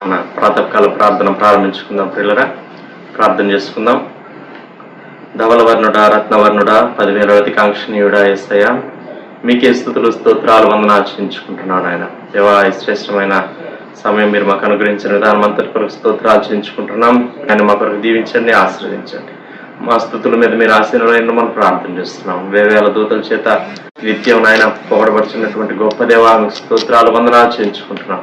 మన ప్రాతకాల ప్రార్థన ప్రారంభించుకుందాం. ప్రియులరా, ప్రార్థన చేసుకుందాం. ధవలవర్ణుడా, రత్నవర్ణుడా, 10,000 కాంక్షణీయుడా యేసయ్య, మీకే స్తుతులు స్తోత్రాలు వందనాలు ఆచరించుకుంటున్నాడు. ఆయన దేవా, ఈ శ్రేష్టమైన సమయం మీరు మాకు అనుగ్రహించిన విధానం అంతటి కొరకు స్తోత్రాలు ఆచరించుకుంటున్నాం. ఆయన మా కొరకు దీవించండి, ఆశీర్వదించండి. మా స్తుతుల మీద మీరు ఆశీర్వాదం మనం ప్రార్థన చేస్తున్నాం. వేవేల దూతల చేత నిత్యం ఆయన పొగడబడుచున్నటువంటి గొప్ప దేవా, స్తోత్రాలు వందనాలు ఆచరించుకుంటున్నాం.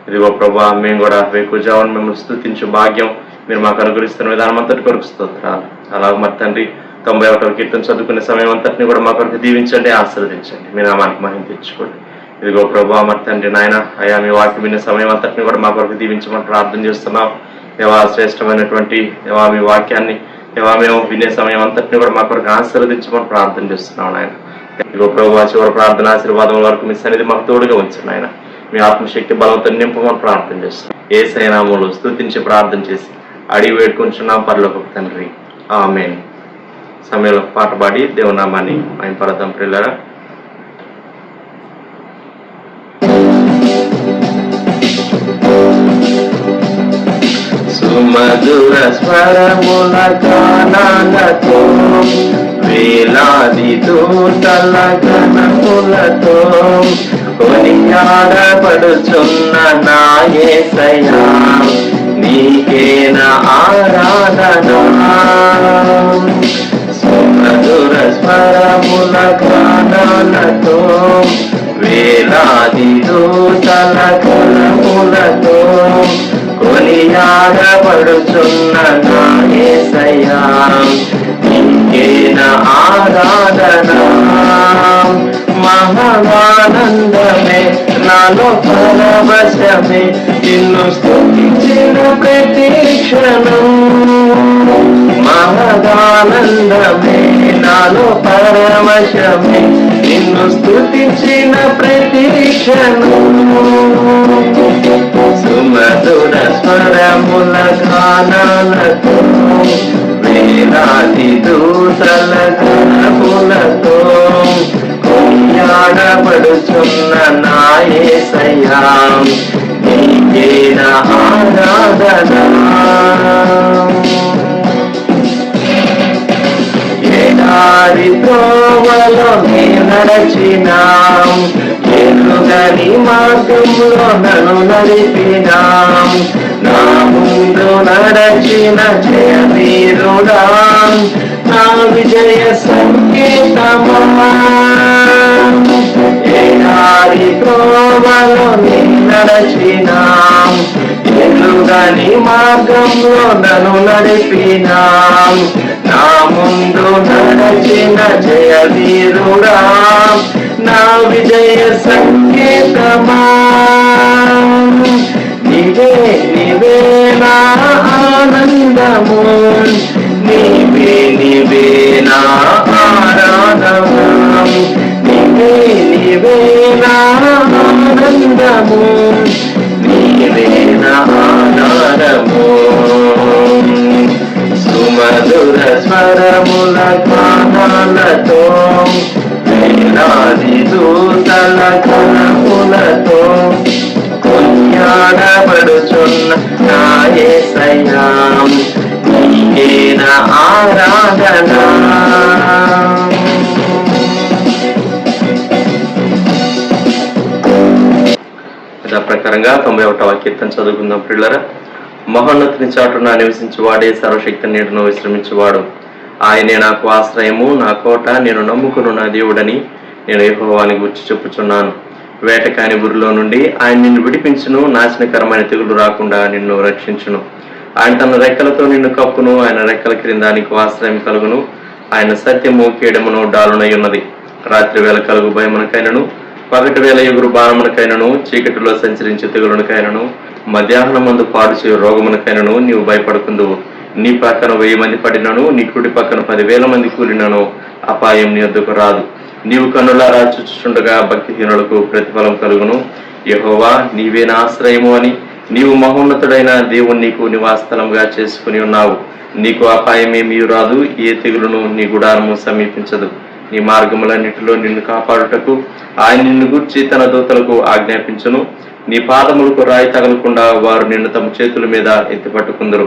ఇదిగో ప్రభా, మేము కూడా వేకుజామున మిమ్మల్ని స్తుతించు భాగ్యం మీరు మాకు అనుగ్రహిస్తున్న విధానం అంతటి కొరకు స్తోత్రాలు. అలాగే మరి తండ్రి 91వ కీర్తన చదువుకునే సమయం అంతటిని కూడా మా కొరకు దీవించండి, ఆశీర్వదించండి. మీ నామానికి మహిమ తెచ్చుకోండి. ఇదిగో ప్రభా, మరి తండ్రి నాయన అయా, మీ వాక్యం వినే సమయం అంతటిని కూడా మా కొరకు దీవించమని ప్రార్థన చేస్తున్నాం. దేవా, శ్రేష్టమైనటువంటి దేవా మీ వాక్యాన్ని దేవా మేము వినే సమయం అంతటిని కూడా మా కొరకు ఆశీర్వదించమని ప్రార్థన చేస్తున్నాం. ఆయన ఇదిగో ప్రభా, చివరి ప్రార్థన ఆశీర్వాదం వరకు మీ సన్నిధి మాకు తోడుగా ఉంచండి. ఆయన మీ ఆత్మశక్తి బలంతో నింపమని ప్రార్థన చేస్తున్నాం. యేసయ్య నామములో స్తుతించి ప్రార్థన చేసి అడిగి వేడుకుంటున్నాం పరలోకపు తండ్రి, ఆమేన్. సమయంలో పాట పాడి దేవునామాన్ని మహిమపడదాం. ప్రియులారా, సుమధుర స్వరముల గానాలతో వేలాది దూతల గణములతో కొనియాడబడుచున్న నా యేసయ్యా, నీకేన ఆరాధన. సుమధుర స్వరముల గానాలతో వేలాది దూతల గణములతో కొనియాడబడుచున్న నా యేసయ్యా, నీకేన ఆరాధన. మహానందమే నాలో పరవశమే, నిన్ను స్తుతించిన ప్రతి క్షణం. మహానందమే నాలో పరవశమే, నిన్ను స్తుతించిన ప్రతి క్షణం. సుమధుర స్వరముల గానాలతో వేలాది దూతల గణములతో కొనియాడబడుచున్న నా యేసయ్యా, నీకేన ఆరాధన. ఎడారి త్రోవలో నీ నడచినాం, ఎరుగని మార్గంలో నన్ను నడిపినాం. నా ముందు నడచిన జయ వీరుడా, నా విజయ సంకేతమా. ఎడారి త్రోవలో నీ నడచినాం, ఎరుగని మార్గంలో నన్ను నడిపినాం. నా ముందు నడచిన జయ వీరుడా, నా విజయ సంకేతమా. నీవే నీవే నా ఆనందము, నీవే నీవే నా ఆరాధన. నీవే నీవే నా ఆనందము, నీవే నా ఆధారము. సుమధుర స్వరముల గానాలతో వేలాది దూతల గణములతో కొనియాడబడుచున్న నా యేసయ్యా, నీకేన ఆరాధన. ప్రకారంగా 91వ కీర్తన చదువుకుందాం. ప్రియులారా, మహోన్నతుని చాటున నివసించువాడే సర్వశక్తి నీడను విశ్రమించువాడు. ఆయనే నాకు ఆశ్రయము, నా కోట, నేను నమ్ముకును నా దేవుడని నేను యెహోవాని గూర్చి చెప్పుచున్నాను. వేటకాని ఊరిలో నుండి ఆయన నిన్ను విడిపించును, నాశనకరమైన తెగులు రాకుండా నిన్ను రక్షించును. ఆయన తన రెక్కలతో నిన్ను కప్పును, ఆయన రెక్కల క్రింద నీకు ఆశ్రయం కలుగును. ఆయన సత్యము కేడమును డాలునై ఉన్నది. రాత్రి వేళ కలుగు భయమునకైనను, పగటి వేళ ఎగురు బాణమునకైనను, చీకటిలో సంచరించే తెగులునకైనను, మధ్యాహ్నమందు పాడు చేయు రోగమునకైనను నీవు భయపడుకుందువు. నీ పక్కన 1000 మంది పడినను, నీ కుడి పక్కన 10,000 మంది కూలినను అపాయం నీ వద్దకు రాదు. నీవు కన్నులారా చూచుచుండగా భక్తిహీనులకు ప్రతిఫలం కలుగును. యెహోవా, నీవే నా ఆశ్రయము అని నీవు మహోన్నతుడైన దేవుని నీకు నివాసస్థలంగా చేసుకుని ఉన్నావు. నీకు అపాయమేమీ రాదు, ఏ తెగులును నీ గుడారము సమీపించదు. నీ మార్గములన్నిటిలో నిన్ను కాపాడుటకు ఆయన నిన్ను గూర్చి తన దూతలకు ఆజ్ఞాపించును. నీ పాదములకు రాయి తగలకుండా వారు నిన్ను తమ చేతుల మీద ఎత్తి పట్టుకుందరు.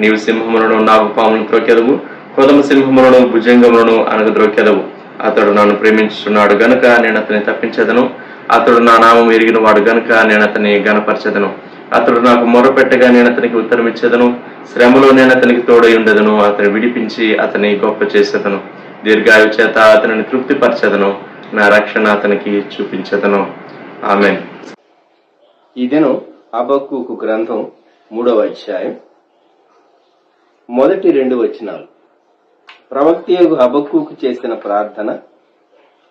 నీవు సింహములను నాగుపాములను త్రొక్కెదవు, కొదమ సింహములను భుజంగములను అనగద్రొక్కెదవు. అతడు నన్ను ప్రేమించున్నాడు గనుక నేను అతన్ని తప్పించదను. అతడు నా నామం ఎరిగిన వాడు గనుక నేను అతన్ని గణపరచదను. అతడు నాకు మొరపెట్టగా నేను అతనికి ఉత్తరం ఇచ్చేదను. శ్రమలో నేను అతనికి తోడై ఉండేదను. అతని విడిపించి అతని గొప్ప చేసేదను. దీర్ఘాయు చేత అతనిని తృప్తిపరచెదను. నా రక్షణ అతనికి చూపించెదను. ఆమేన్. ఈ దినం హబక్కూకు గ్రంథం 3వ అధ్యాయం మొదటి 2 వచనాలు. ప్రవక్తయగు హబక్కూకు చేసిన ప్రార్థన.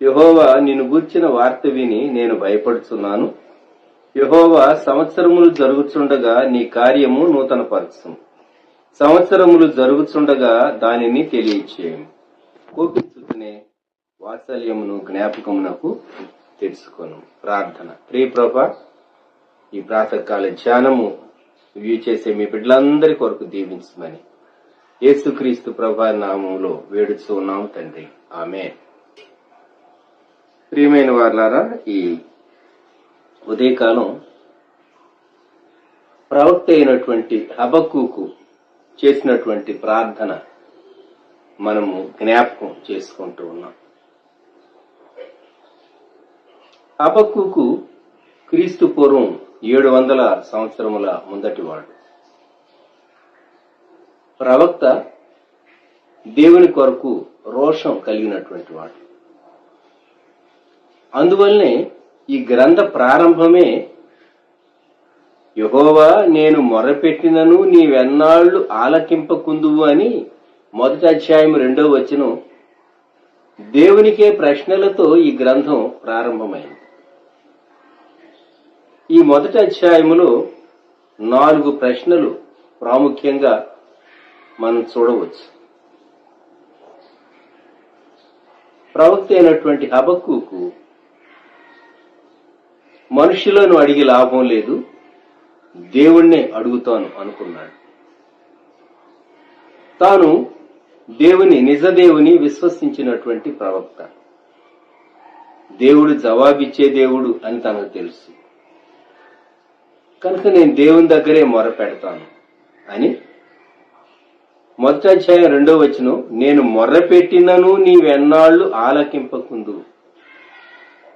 యెహోవా, నిన్ను గూర్చిన వార్త విని నేను భయపడుచున్నాను. యెహోవా, సంవత్సరములు జరుగుచుండగా నీ కార్యము నూతనపరచుము. సంవత్సరములు జరుగుచుండగా దానిని తెలియచేయము. కోపించుకునే వాత్సల్యమును జ్ఞాపకమునకు తెలుసుకొను. ప్రార్థన. ప్రియ ప్రభా, ఈ ప్రాతకాల ధ్యానము వ్యూ చేసే మీ బిడ్డలందరి కొరకు దీవించమని యేసుక్రీస్తు ప్రభా నామములో వేడుచూ ఉన్నాం తండ్రి. ఆమేన్. ప్రియమైన వారులారా, ఈ ఉదయకాలం ప్రవక్త అయినటువంటి హబక్కూకు చేసినటువంటి ప్రార్థన మనము జ్ఞాపకం చేసుకుంటూ ఉన్నాం. హబక్కూకు క్రీస్తు పూర్వం 700 సంవత్సరముల ముందటివాడు. ప్రవక్త దేవుని కొరకు రోషం కలిగినటువంటి వాడు. అందువల్లనే ఈ గ్రంథ ప్రారంభమే యెహోవా, నేను మొరపెట్టినను నీవెన్నాళ్లు ఆలకింపకుందువు అని మొదటి అధ్యాయం 2వ వచనం దేవునికే ప్రశ్నలతో ఈ గ్రంథం ప్రారంభమైంది. ఈ మొదటి అధ్యాయములో 4 ప్రశ్నలు ప్రాముఖ్యంగా మనం చూడవచ్చు. ప్రవక్త అయినటువంటి హబక్కూకు మనుషులను అడిగి లాభం లేదు, దేవుణ్ణే అడుగుతాను అనుకున్నాడు. తాను నిజదేవుని విశ్వసించినటువంటి ప్రవక్త. దేవుడు జవాబిచ్చే దేవుడు అని తనకు తెలుసు కనుక నేను దేవుని దగ్గరే మొర పెడతాను అని మొదటి అధ్యాయం 2వ వచనం, నేను మొర్రపెట్టినను నీవెన్నాళ్లు ఆలకింపకుందు.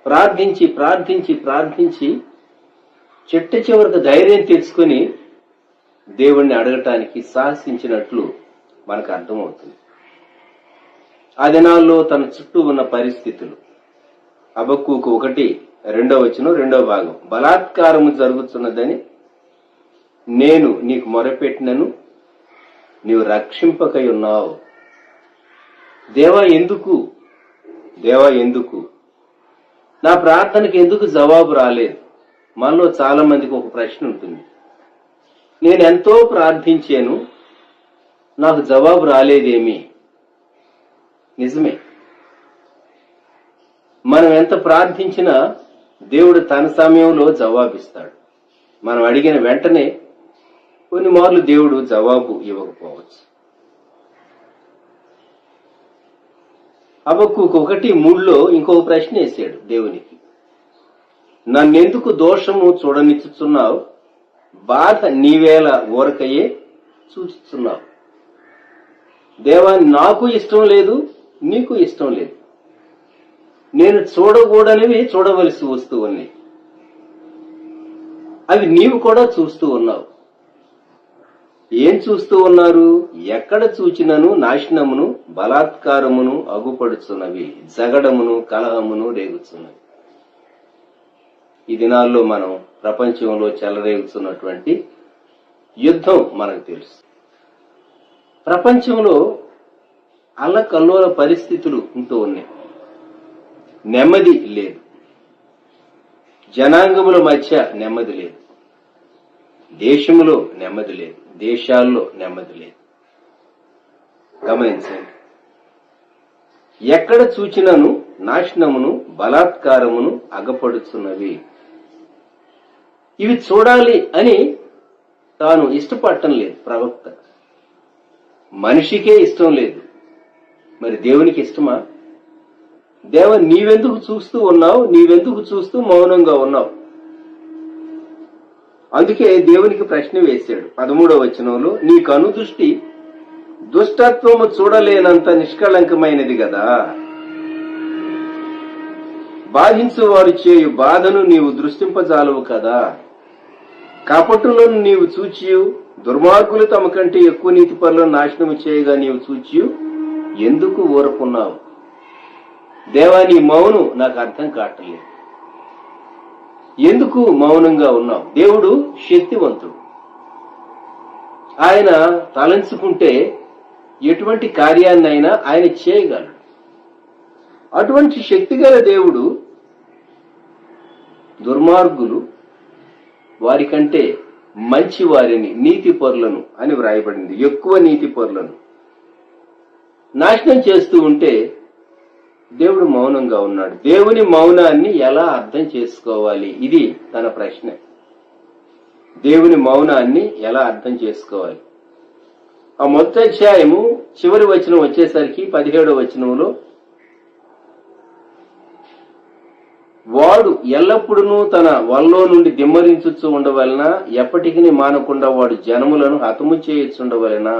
ప్రార్థించి ప్రార్థించి ప్రార్థించి చిట్ట చివరికి ధైర్యం తెచ్చుకొని దేవుణ్ణి అడగటానికి సాహసించినట్లు మనకు అర్థమవుతుంది. ఆ దినాల్లో తన చుట్టూ ఉన్న పరిస్థితులు. హబక్కూకు 1:2 వచనం 2వ భాగం, బలాత్కారము జరుగుతున్నదని నేను నీకు మొరపెట్టినను నీవు రక్షింపకై ఉన్నావు. దేవా ఎందుకు, దేవా ఎందుకు, నా ప్రార్థనకు ఎందుకు జవాబు రాలేదు? మనలో చాలా మందికి ఒక ప్రశ్న ఉంటుంది. నేను ఎంతో ప్రార్థించాను, నాకు జవాబు రాలేదేమి? నిజమే, మనం ఎంత ప్రార్థించినా దేవుడు తన సమయంలో జవాబిస్తాడు. మనం అడిగిన వెంటనే కొన్ని మార్లు దేవుడు జవాబు ఇవ్వకపోవచ్చు. హబక్కూకు 1:3లో ఇంకొక ప్రశ్న వేశాడు దేవునికి. నన్నెందుకు దోషము చూడనిచ్చుచున్నావు? బాధ నీవేళ ఊరకయే చూచుచున్నావు. దేవా, నాకు ఇష్టం లేదు, నీకు ఇష్టం లేదు. నేను చూడకూడనివి చూడవలసి వస్తూ ఉన్నాయి, అవి నీవు కూడా చూస్తూ ఉన్నావు. ఏం చూస్తూ ఉన్నారు? ఎక్కడ చూచినను నాశనమును బలాత్కారమును అగుపడుచున్నవి, జగడమును కలహమును రేగుచున్నవి. ఈ దినాల్లో మనం ప్రపంచంలో చెలరేగుతున్నటువంటి యుద్ధం మనకు తెలుసు. ప్రపంచంలో అల్లకల్లోల పరిస్థితులు ఉంటూ ఉన్నాయి. నెమ్మది లేదు, జనాంగముల మధ్య నెమ్మది లేదు, దేశములో నెమ్మది లేదు, దేశాల్లో నెమ్మది లేదు. గమనించండి, ఎక్కడ చూచినను నాశనమును బలాత్కారమును అగపడుచున్నవి. ఇవి చూడాలి అని తాను ఇష్టపడటం లేదు ప్రవక్త. మనిషికే ఇష్టం లేదు, మరి దేవునికి ఇష్టమా? దేవ, నీవెందుకు చూస్తూ ఉన్నావు? నీవెందుకు చూస్తూ మౌనంగా ఉన్నావు? అందుకే దేవునికి ప్రశ్న వేశాడు 13వ వచనంలో, నీ కనుదృష్టి దుష్టత్వము చూడలేనంత నిష్కళంకమైనది కదా, బాధించువారు చేయు బాధను నీవు దృష్టింపజాలవు కదా, కపటులను నీవు చూచియు దుర్మార్గులు తమ కంటే ఎక్కువ నీతిపరులను నాశనము చేయగా నీవు చూచియు ఎందుకు ఊరకున్నావు? దేవా, నీ మౌనం నాకు అర్థం కావట్లేదు. ఎందుకు మౌనంగా ఉన్నావు? దేవుడు శక్తివంతుడు. ఆయన తలంచుకుంటే ఎటువంటి కార్యాన్నైనా ఆయన చేయగలడు. అటువంటి శక్తిగల దేవుడు దుర్మార్గులు వారికంటే మంచి వారిని, నీతిపరులను అని వ్రాయబడింది, ఎక్కువ నీతిపరులను నాశనం చేస్తూ ఉంటే దేవుడు మౌనంగా ఉన్నాడు. దేవుని మౌనాన్ని ఎలా అర్థం చేసుకోవాలి? ఇది తన ప్రశ్న. దేవుని మౌనాన్ని ఎలా అర్థం చేసుకోవాలి? ఆ మొదటి అధ్యాయము చివరి వచనం వచ్చేసరికి 17వ వచనంలో, వాడు ఎల్లప్పుడూ తన వల్లో నుండి దిమ్మరించుచు ఉండవలన, ఎప్పటికీ మానకుండా వాడు జనములను హతము చేయొచ్చుండవలన.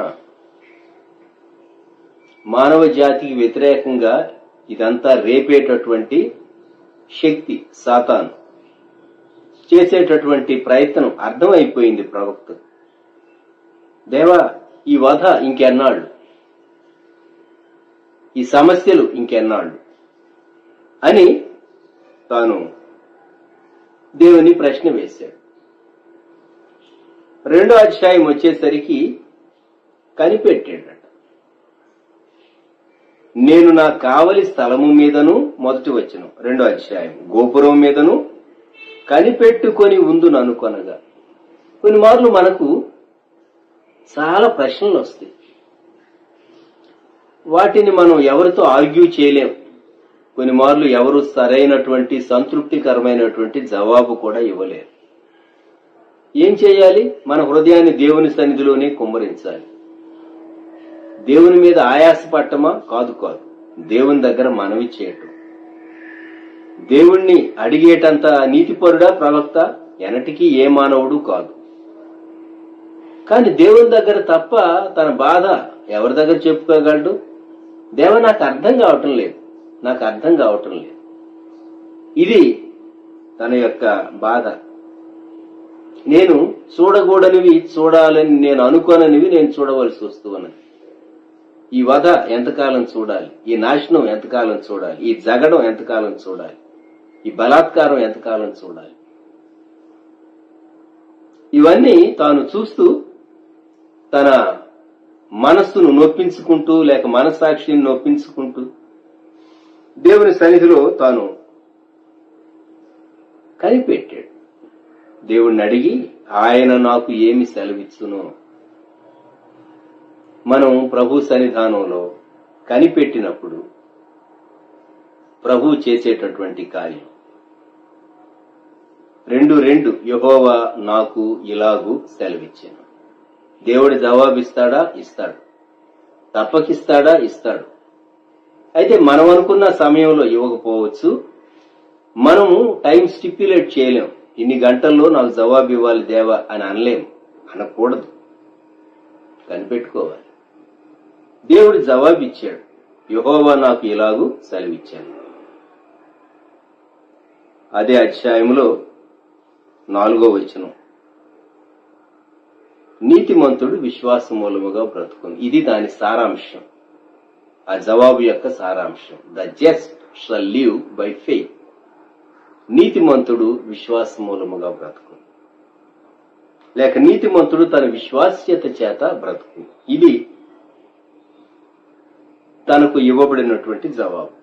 మానవ జాతికి వ్యతిరేకంగా ఇదంతా రేపేటటువంటి శక్తి సాతాను చేసేటటువంటి ప్రయత్నం అర్థమైపోయింది ప్రవక్త. దేవా, ఈ వధ ఇంకెన్నాళ్ళు, ఈ సమస్యలు ఇంకెన్నాళ్ళు అని తాను దేవుని ప్రశ్న వేశాడు. 2వ అధ్యాయం వచ్చేసరికి కనిపెట్టాడట. నేను నా కావలి స్థలము మీదను, మొదటి వచనం 2వ అధ్యాయం, గోపురం మీదను కనిపెట్టుకొని ఉందును అనుకొనగా. కొన్ని మార్లు మనకు చాలా ప్రశ్నలు వస్తాయి. వాటిని మనం ఎవరితో ఆర్గ్యూ చేయలేం. కొన్ని మార్లు ఎవరు సరైనటువంటి సంతృప్తికరమైనటువంటి జవాబు కూడా ఇవ్వలేరు. ఏం చేయాలి? మన హృదయాన్ని దేవుని సన్నిధిలోనే కుమ్మరించాలి. దేవుని మీద ఆయాసపడటమా? కాదు. దేవుని దగ్గర మనవి చేయటం. దేవుణ్ణి అడిగేటంత నీతిపరుడా ప్రవక్త? ఎనటికి ఏ మానవుడు కాదు. కానీ దేవుని దగ్గర తప్ప తన బాధ ఎవరి దగ్గర చెప్పుకోగలడు? దేవా, నాకు అర్థం కావటం లేదు. ఇది తన యొక్క బాధ. నేను చూడకూడనివి చూడాలని నేను అనుకోననివి నేను చూడవలసి వస్తూ ఉన్నది. ఈ వధ ఎంతకాలం చూడాలి? ఈ నాశనం ఎంతకాలం చూడాలి? ఈ జగడం ఎంతకాలం చూడాలి? ఈ బలాత్కారం ఎంతకాలం చూడాలి? ఇవన్నీ తాను చూస్తూ తన మనస్సును నొప్పించుకుంటూ, లేక మనస్సాక్షిని నొప్పించుకుంటూ దేవుని సన్నిధిలో తాను కనిపెట్టాడు. దేవుణ్ణి అడిగి ఆయన నాకు ఏమి సెలవిచ్చునో. మనం ప్రభు సన్నిధానంలో కనిపెట్టినప్పుడు ప్రభు చేసేటటువంటి కార్యం 2:2 యెహోవా నాకు ఇలాగు సెలవిచ్చాను. దేవుడు జవాబిస్తాడా? ఇస్తాడు. తప్పకిస్తాడా? ఇస్తాడు. అయితే మనం అనుకున్న సమయంలో ఇవ్వకపోవచ్చు. మనము టైం స్టిప్యులేట్ చేయలేం. ఇన్ని గంటల్లో నాకు జవాబు ఇవ్వాలి దేవా అని అనలేము, అనకూడదు. కనిపెట్టుకోవాలి. దేవుడు జవాబిచ్చాడు. యెహోవా నాకు ఇలాగూ సెలవిచ్చాను. అదే అధ్యాయంలో 4వ వచనం, నీతిమంతుడు విశ్వాస మూలముగా బ్రతుకును. ఇది దాని సారాంశం. ఆ జవాబు యొక్క సారాంశం. The just shall live by faith. నీతిమంతుడు విశ్వాస మూలముగా బ్రతుకును, లేక నీతిమంతుడు తన విశ్వాస్యత చేత బ్రతుకును. ఇది తనకు ఇవ్వబడినటువంటి జవాబు.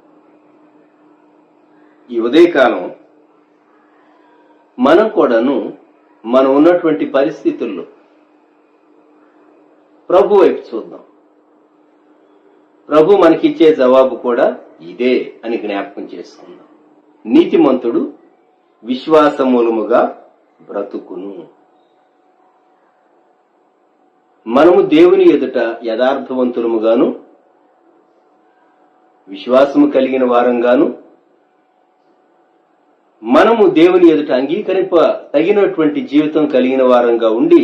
ఈ ఉదయకాలం మనం కూడాను మనం ఉన్నటువంటి పరిస్థితుల్లో ప్రభు వైపు చూద్దాం. ప్రభు మనకిచ్చే జవాబు కూడా ఇదే అని జ్ఞాపకం చేసుకుందాం. నీతిమంతుడు విశ్వాస మూలముగా బ్రతుకును. మనము దేవుని ఎదుట యథార్థవంతులముగాను విశ్వాసము కలిగిన వారంగాను మనము దేవుని ఎదుట అంగీకరింప తగినటువంటి జీవితం కలిగిన వారంగా ఉండి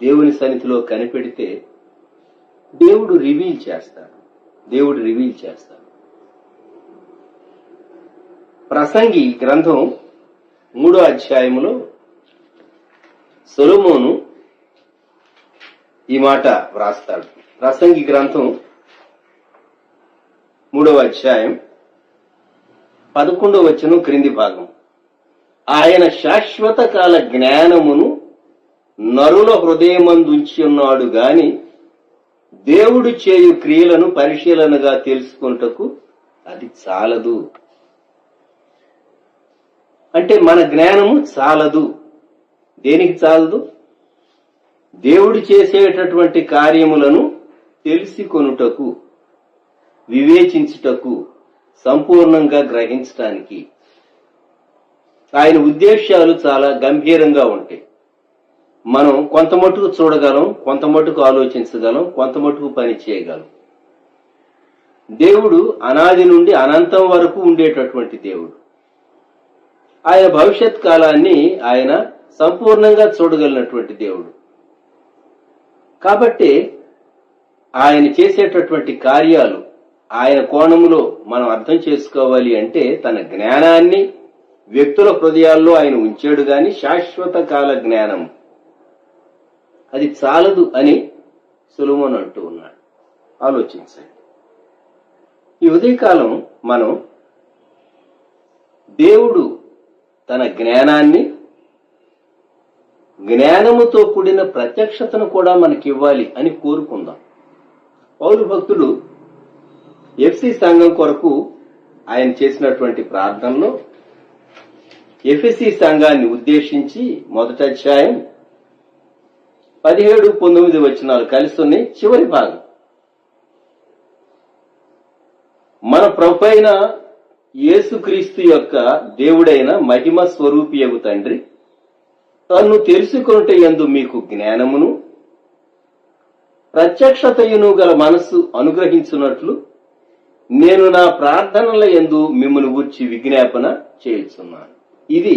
దేవుని సన్నిధిలో కనిపెడితే దేవుడు రివీల్ చేస్తాడు. ప్రసంగి గ్రంథం 3వ అధ్యాయములో సొలొమోను ఈ మాట వ్రాస్తాడు. ప్రసంగి గ్రంథం 3వ అధ్యాయం 11వ వచనం క్రింది భాగం. ఆయన శాశ్వత కాల జ్ఞానమును నరుల హృదయమందుంచి ఉన్నాడు గాని దేవుడు చేయు క్రియలను పరిశీలనగా తెలుసుకొనుటకు అది చాలదు. అంటే మన జ్ఞానము చాలదు. దేనికి చాలదు? దేవుడు చేసేటటువంటి కార్యములను తెలుసుకొనుటకు, వివేచించుటకు, సంపూర్ణంగా గ్రహించటానికి. ఆయన ఉద్దేశాలు చాలా గంభీరంగా ఉంటాయి. మనం కొంత మటుకు చూడగలం, కొంత మటుకు ఆలోచించగలం, కొంత మటుకు పని చేయగలం. దేవుడు అనాది నుండి అనంతం వరకు ఉండేటటువంటి దేవుడు. ఆయన భవిష్యత్ కాలాన్ని ఆయన సంపూర్ణంగా చూడగలిగినటువంటి దేవుడు. కాబట్టి ఆయన చేసేటటువంటి కార్యాలు ఆయన కోణములో మనం అర్థం చేసుకోవాలి అంటే తన జ్ఞానాన్ని వ్యక్తుల హృదయాల్లో ఆయన ఉంచాడు గాని శాశ్వత కాల జ్ఞానం అది చాలదు అని సొలొమోను అంటూ ఉన్నాడు. ఆలోచించండి. ఈ ఉదయకాలం మనం దేవుడు తన జ్ఞానాన్ని, జ్ఞానముతో కూడిన ప్రత్యక్షతను కూడా మనకివ్వాలి అని కోరుకుందాం. పౌలు భక్తుడు ఎఫ్సి సంఘం కొరకు ఆయన చేసినటువంటి ప్రార్థనలో ఎఫెసీ సంఘాన్ని ఉద్దేశించి 1వ అధ్యాయం 17-19 వచనాలు కలిసి ఉన్నాయి. చివరి భాగం, మన ప్రభువైన యేసుక్రీస్తు యొక్క దేవుడైన మహిమ స్వరూపియగు తండ్రి తన్ను తెలుసుకొనుట యందు మీకు జ్ఞానమును ప్రత్యక్షతయును గల మనస్సు అనుగ్రహించున్నట్లు నేను నా ప్రార్థనల యందు మిమ్మల్ని గూర్చి విజ్ఞాపన చేయుచున్నాను. ఇది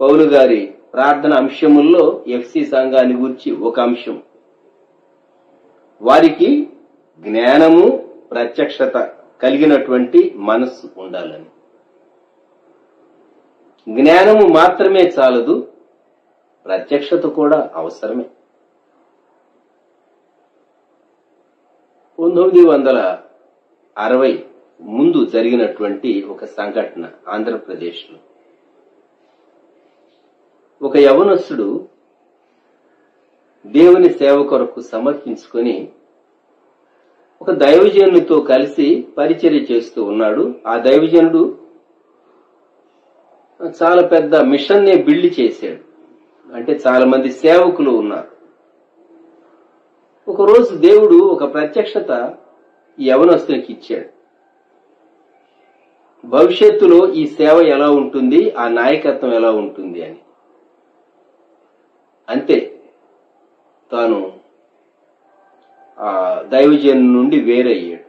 పౌలు గారి ప్రార్థన అంశముల్లో ఎఫ్సి సంఘాన్ని గూర్చి ఒక అంశం. వారికి జ్ఞానము, ప్రత్యక్షత కలిగినటువంటి మనస్సు ఉండాలని. జ్ఞానము మాత్రమే చాలదు, ప్రత్యక్షత కూడా అవసరమే. 1960 ముందు జరిగినటువంటి ఒక సంఘటన ఆంధ్రప్రదేశ్లో. ఒక యవనస్తుడు దేవుని సేవ కొరకు సమర్పించుకొని ఒక దైవజనుడితో కలిసి పరిచర్య చేస్తూ ఉన్నాడు. ఆ దైవజనుడు చాలా పెద్ద మిషన్నే బిల్డ్ చేశాడు. అంటే చాలా మంది సేవకులు ఉన్నారు. ఒకరోజు దేవుడు ఒక ప్రత్యక్షత ఈ యవనస్తునికి ఇచ్చాడు. భవిష్యత్తులో ఈ సేవ ఎలా ఉంటుంది, ఆ నాయకత్వం ఎలా ఉంటుంది అని. అంతే, తాను ఆ దైవజను నుండి వేరయ్యాడు.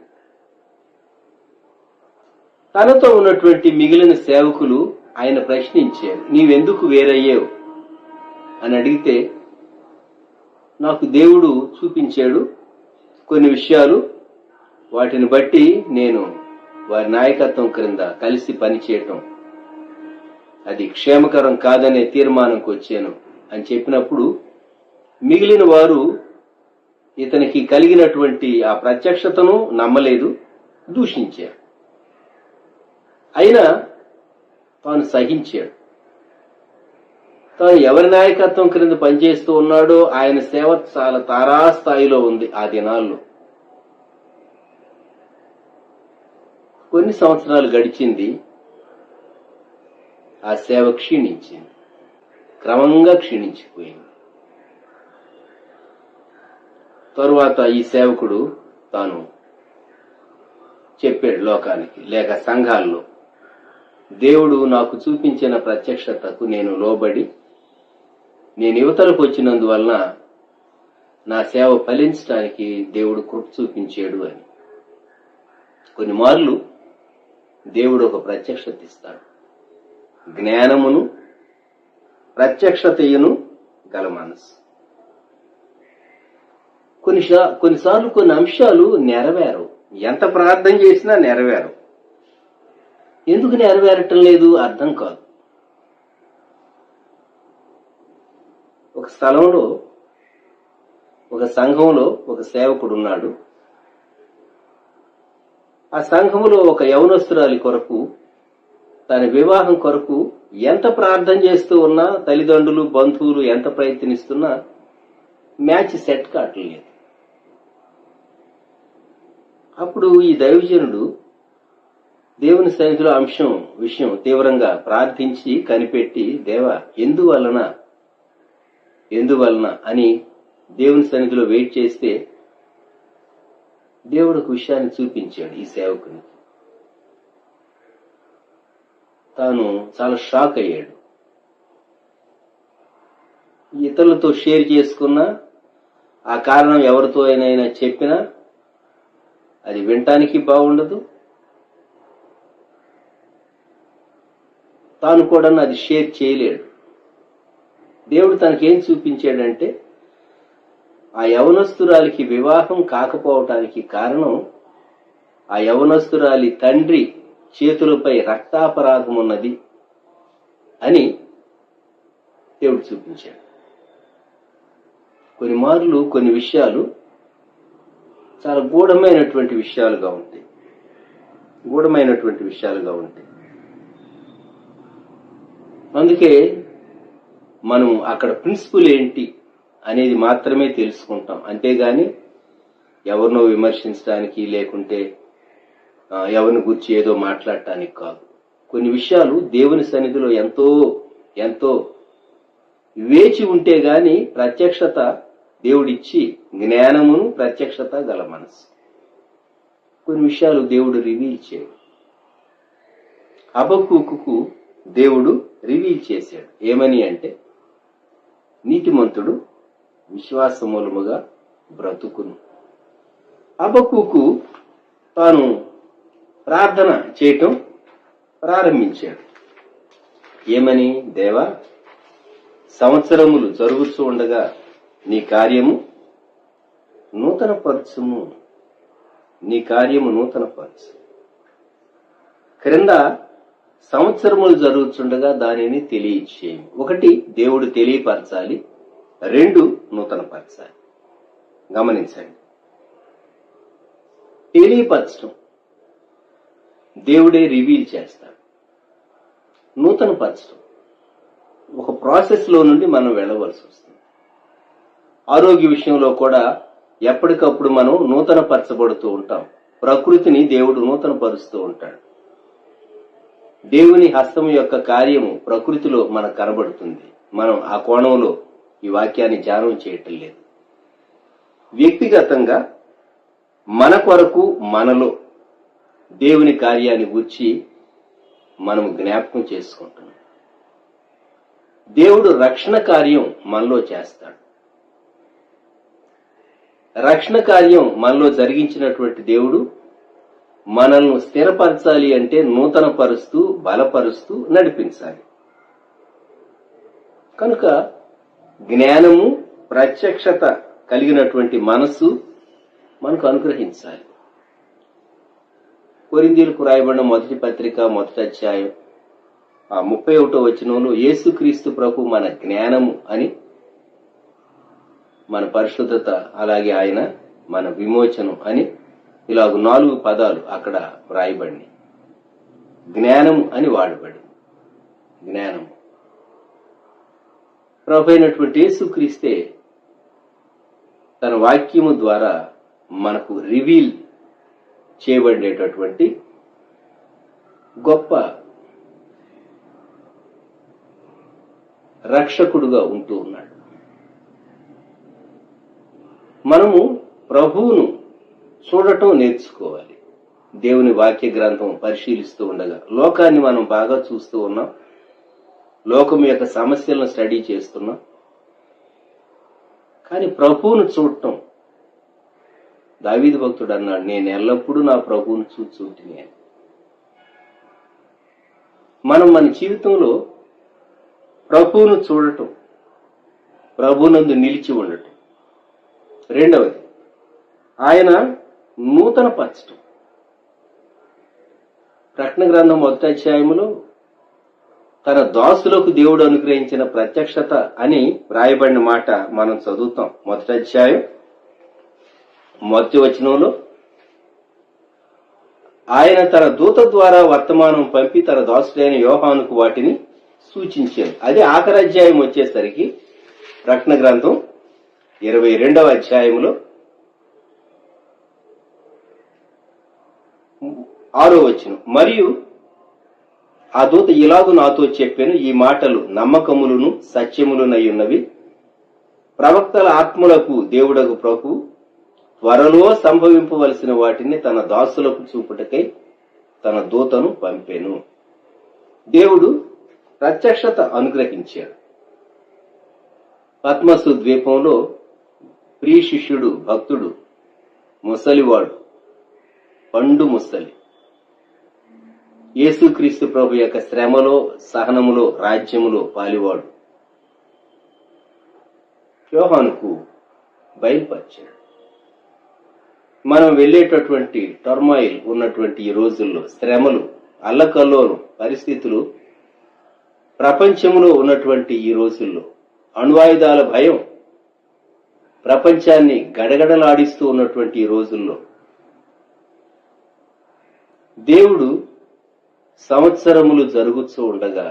తనతో ఉన్నటువంటి మిగిలిన సేవకులు ఆయన ప్రశ్నించారు, నీవెందుకు వేరయ్యావు అని అడిగితే, నాకు దేవుడు చూపించాడు కొన్ని విషయాలు, వాటిని బట్టి నేను వారి నాయకత్వం క్రింద కలిసి పనిచేయటం అది క్షేమకరం కాదనే తీర్మానంకి వచ్చాను అని చెప్పినప్పుడు మిగిలిన వారు ఇతనికి కలిగినటువంటి ఆ ప్రత్యక్షతను నమ్మలేదు, దూషించారు. అయినా తాను సహించాడు. తాను ఎవరి నాయకత్వం క్రింద పనిచేస్తూ ఉన్నాడో ఆయన సేవ చాలా తారాస్థాయిలో ఉంది ఆ దినాల్లో. కొన్ని సంవత్సరాలు గడిచింది, ఆ సేవ క్షీణించింది, క్రమంగా క్షీణించిపోయింది. తరువాత ఈ సేవకుడు తాను చెప్పాడు లోకానికి లేక సంఘాల్లో, దేవుడు నాకు చూపించిన ప్రత్యక్షతకు నేను లోబడి నేను యువతలకు వచ్చినందువలన నా సేవ ఫలించడానికి దేవుడు కృప చూపించాడు అని. కొన్ని మార్లు దేవుడు ఒక ప్రత్యక్షత ఇస్తాడు. జ్ఞానమును ప్రత్యక్షతయును గల మనసు. కొన్నిసార్లు కొన్ని అంశాలు నెరవేరవు. ఎంత ప్రార్థన చేసినా నెరవేరవు. ఎందుకు నెరవేరటం లేదు అర్థం కాదు. ఒక స్థలంలో, ఒక సంఘంలో ఒక సేవకుడు ఉన్నాడు. ఆ సంఘములో ఒక యవనస్తురాలి కొరకు, తన వివాహం కొరకు ఎంత ప్రార్థన చేస్తూ ఉన్నా, తల్లిదండ్రులు బంధువులు ఎంత ప్రయత్నిస్తున్నా మ్యాచ్ సెట్ కావట్లేదు. అప్పుడు ఈ దైవజనుడు దేవుని సన్నిధిలో విషయం తీవ్రంగా ప్రార్థించి కనిపెట్టి, దేవా ఎందువలన అని దేవుని సన్నిధిలో వెయిట్ చేస్తే దేవుడు ఒక విషయాన్ని చూపించాడు ఈ సేవకుని. తాను చాలా షాక్ అయ్యాడు. ఇతరులతో షేర్ చేసుకున్నా, ఆ కారణం ఎవరితో అయినా చెప్పినా అది వినటానికి బాగుండదు, తాను కూడా అది షేర్ చేయలేడు. దేవుడు తనకేం చూపించాడంటే, ఆ యవనస్తురాలికి వివాహం కాకపోవటానికి కారణం ఆ యవనస్తురాలి తండ్రి చేతులపై రక్తాపరాధం ఉన్నది అని దేవుడు చూపించాడు. కొన్ని మార్లు కొన్ని విషయాలు చాలా గూఢమైనటువంటి విషయాలుగా ఉంటాయి. అందుకే మనం అక్కడ ప్రిన్సిపల్ ఏంటి అనేది మాత్రమే తెలుసుకుంటాం. అంతేగాని ఎవరినో విమర్శించడానికి, లేకుంటే ఎవరిని గురించి ఏదో మాట్లాడటానికి కాదు. కొన్ని విషయాలు దేవుని సన్నిధిలో ఎంతో వేచి ఉంటే గాని ప్రత్యక్షత దేవుడిచ్చి, జ్ఞానమును ప్రత్యక్షత గల మనసు. కొన్ని విషయాలు దేవుడు రివీల్ చేయడు. హబక్కూకుకు దేవుడు రివీల్ చేశాడు. ఏమని అంటే, నీతిమంతుడు విశ్వాసమూలముగా బ్రతుకును. హబక్కూకు తాను ప్రార్థన చేయటం ప్రారంభించాడు. ఏమని? దేవా, సంవత్సరములు జరుగుతూ ఉండగా నీ కార్యము నూతనపరచుము. క్రింద సంవత్సరములు జరుగుతుండగా దానిని తెలియచేయము. 1 దేవుడు తెలియపరచాలి, 2 నూతనపరచాలి. గమనించండి, తెలియపరచడం దేవుడే రివీల్ చేస్తాడు. నూతనపరచడం ఒక ప్రాసెస్ లో నుండి మనం వెళ్ళవలసి వస్తుంది. ఆరోగ్య విషయంలో కూడా ఎప్పటికప్పుడు మనం నూతనపరచబడుతూ ఉంటాం. ప్రకృతిని దేవుడు నూతనపరుస్తూ ఉంటాడు. దేవుని హస్తము యొక్క కార్యము ప్రకృతిలో మనకు కనబడుతుంది. మనం ఆ కోణంలో ఈ వాక్యాన్ని ధ్యానం చేయటం లేదు. వ్యక్తిగతంగా మన కొరకు మనలో దేవుని కార్యాన్ని గూర్చి మనం జ్ఞాపకం చేసుకుంటున్నాం. దేవుడు రక్షణ కార్యం మనలో చేస్తాడు. రక్షణ కార్యం మనలో జరిగించినటువంటి దేవుడు మనల్ని స్థిరపరచాలి అంటే నూతనపరుస్తూ, బలపరుస్తూ నడిపించాలి. కనుక జ్ఞానము, ప్రత్యక్షత కలిగినటువంటి మనసు మనకు అనుగ్రహించాలి. కొరింథీయులకు రాయబడిన మొదటి పత్రిక 1వ అధ్యాయం 31వ వచనంలో యేసుక్రీస్తు ప్రభు మన జ్ఞానము అని, మన పరిశుద్ధత, అలాగే ఆయన మన విమోచనం అని ఇలాగ 4 పదాలు అక్కడ వ్రాయబడి జ్ఞానము అని వాడబడి. జ్ఞానము ప్రభు అయినటువంటి యేసుక్రీస్తే తన వాక్యము ద్వారా మనకు రివీల్ చేయబడేటటువంటి గొప్ప రక్షకుడుగా ఉంటూ ఉన్నాడు. మనము ప్రభువును చూడటం నేర్చుకోవాలి. దేవుని వాక్య గ్రంథం పరిశీలిస్తూ ఉండగా లోకాన్ని మనం బాగా చూస్తూ ఉన్నాం. లోకం యొక్క సమస్యలను స్టడీ చేస్తున్నాం. కానీ ప్రభువును చూడటం, దావీదు భక్తుడు అన్నాడు, నేను ఎల్లప్పుడూ నా ప్రభువును చూచుంటిని అని. మనం మన జీవితంలో ప్రభువును చూడటం, ప్రభునందు నిలిచి ఉండటం. రెండవది, ఆయన నూతన పరచటం. ప్రకటన గ్రంథం 1వ అధ్యాయములో తన దాసులకు దేవుడు అనుగ్రహించిన ప్రత్యక్షత అని వ్రాయబడిన మాట మనం చదువుతాం. 1వ అధ్యాయం 1వ వచనంలో ఆయన తన దూత ద్వారా వర్తమానం పంపి తన దాసుడైన యోహానుకు వాటిని సూచించారు. అది ఆఖరి అధ్యాయం వచ్చేసరికి ప్రకటన గ్రంథం 22వ అధ్యాయంలో 6వ వచనం, మరియు ఆ దూత ఇలాగు నాతో చెప్పాను, ఈ మాటలు నమ్మకములను సత్యములునై ఉన్నవి. ప్రవక్తల ఆత్మలకు దేవుడగు ప్రభు త్వరలో సంభవింపవలసిన వాటిని తన దాసులకు చూపుటకై తన దూతను పంపెను. దేవుడు ప్రత్యక్షత అనుగ్రహించాడు. పద్మసు ద్వీపంలో ప్రియ శిష్యుడు, భక్తుడు, ముసలివాడు, పండు ముసలి, యేసుక్రీస్తు ప్రభు యొక్క శ్రమలో, సహనములో, రాజ్యములో పాలివాడు యోహానుకు బయలుపరిచాడు. మనం వెళ్ళేటటువంటి టర్మాయిల్ ఉన్నటువంటి ఈ రోజుల్లో, శ్రమలు, అల్లకల్లోలు పరిస్థితులు ప్రపంచంలో ఉన్నటువంటి ఈ రోజుల్లో, అణ్వాయుధాల భయం ప్రపంచాన్ని గడగడలాడిస్తూ ఉన్నటువంటి ఈ రోజుల్లో దేవుడు సంవత్సరములు జరుగుతూ ఉండగా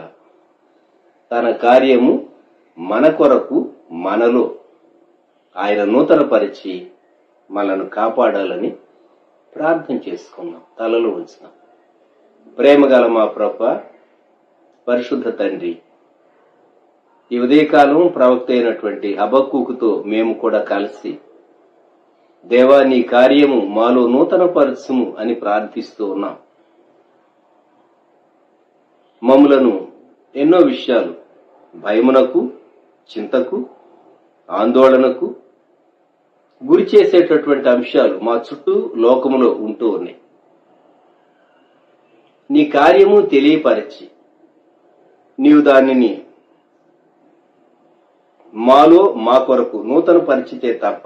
తన కార్యము మన కొరకు, మనలో ఆయన నూతనపరిచి మనను కాపాడాలని ప్రార్థన చేసుకున్నాం. తలలో ఉంచున్నాం. ప్రేమగల మా ప్రభువా, పరిశుద్ధ తండ్రి, ఈ ఉదయకాలం ప్రవక్త అయినటువంటి హబక్కూకుతో మేము కూడా కలిసి, దేవా నీ కార్యము మాలో నూతన పరచుము అని ప్రార్థిస్తూ ఉన్నాం. మమ్ములను ఎన్నో విషయాలు భయమునకు, చింతకు, ఆందోళనకు గురి చేసేటటువంటి అంశాలు మా చుట్టూ లోకములో ఉంటూ ఉన్నాయి. నీ కార్యము తెలియపరచి నీవు దానిని మాలో, మా కొరకు నూతన పరిచితే తప్ప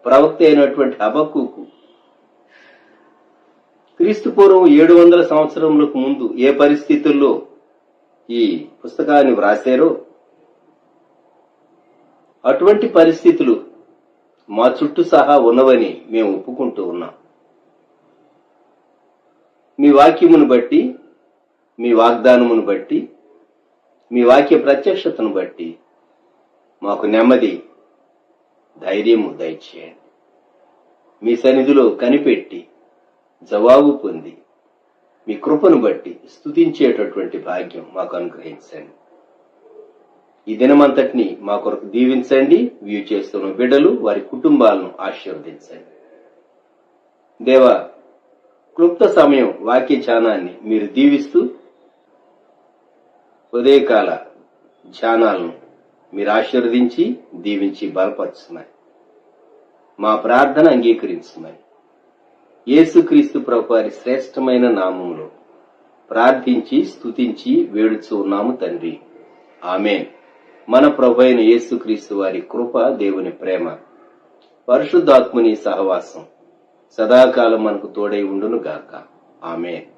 ప్రవక్త అయినటువంటి హబక్కూకు క్రీస్తు పూర్వం 700 సంవత్సరములకు ముందు ఏ పరిస్థితుల్లో ఈ పుస్తకాన్ని వ్రాసారో అటువంటి పరిస్థితులు మా చుట్టూ సహా ఉన్నవని మేము ఒప్పుకుంటూ ఉన్నాం. మీ వాక్యమును బట్టి, మీ వాగ్దానమును బట్టి, మీ వాక్య ప్రత్యక్షతను బట్టి మాకు నెమ్మది, ధైర్యము దయచేయండి. మీ సన్నిధిలో కనిపెట్టి జవాబు పొంది మీ కృపను బట్టి స్తుతించేటటువంటి భాగ్యం మాకు అనుగ్రహించండి. ఈ దినమంతటిని మా కొరకు దీవించండి. వ్యూ చేస్తున్న బిడ్డలు, వారి కుటుంబాలను ఆశీర్వదించండి. దేవా, క్లుప్త సమయం వాక్య ధ్యానాన్ని మీరు దీవిస్తూ ఉదయకాల ధ్యానాలను మీరు ఆశీర్వదించి దీవించి బలపరుచున్నాయి. మా ప్రార్థన అంగీకరించున్నాయి. యేసుక్రీస్తు ప్రభు వారి శ్రేష్టమైన నామములో ప్రార్థించి స్తుతించి వేడుచూ ఉన్నాము తండ్రి, ఆమేన్. మన ప్రభు అయిన యేసుక్రీస్తు వారి కృప, దేవుని ప్రేమ, పరిశుద్ధాత్ముని సహవాసం సదాకాలం మనకు తోడై ఉండును గాక. ఆమేన్.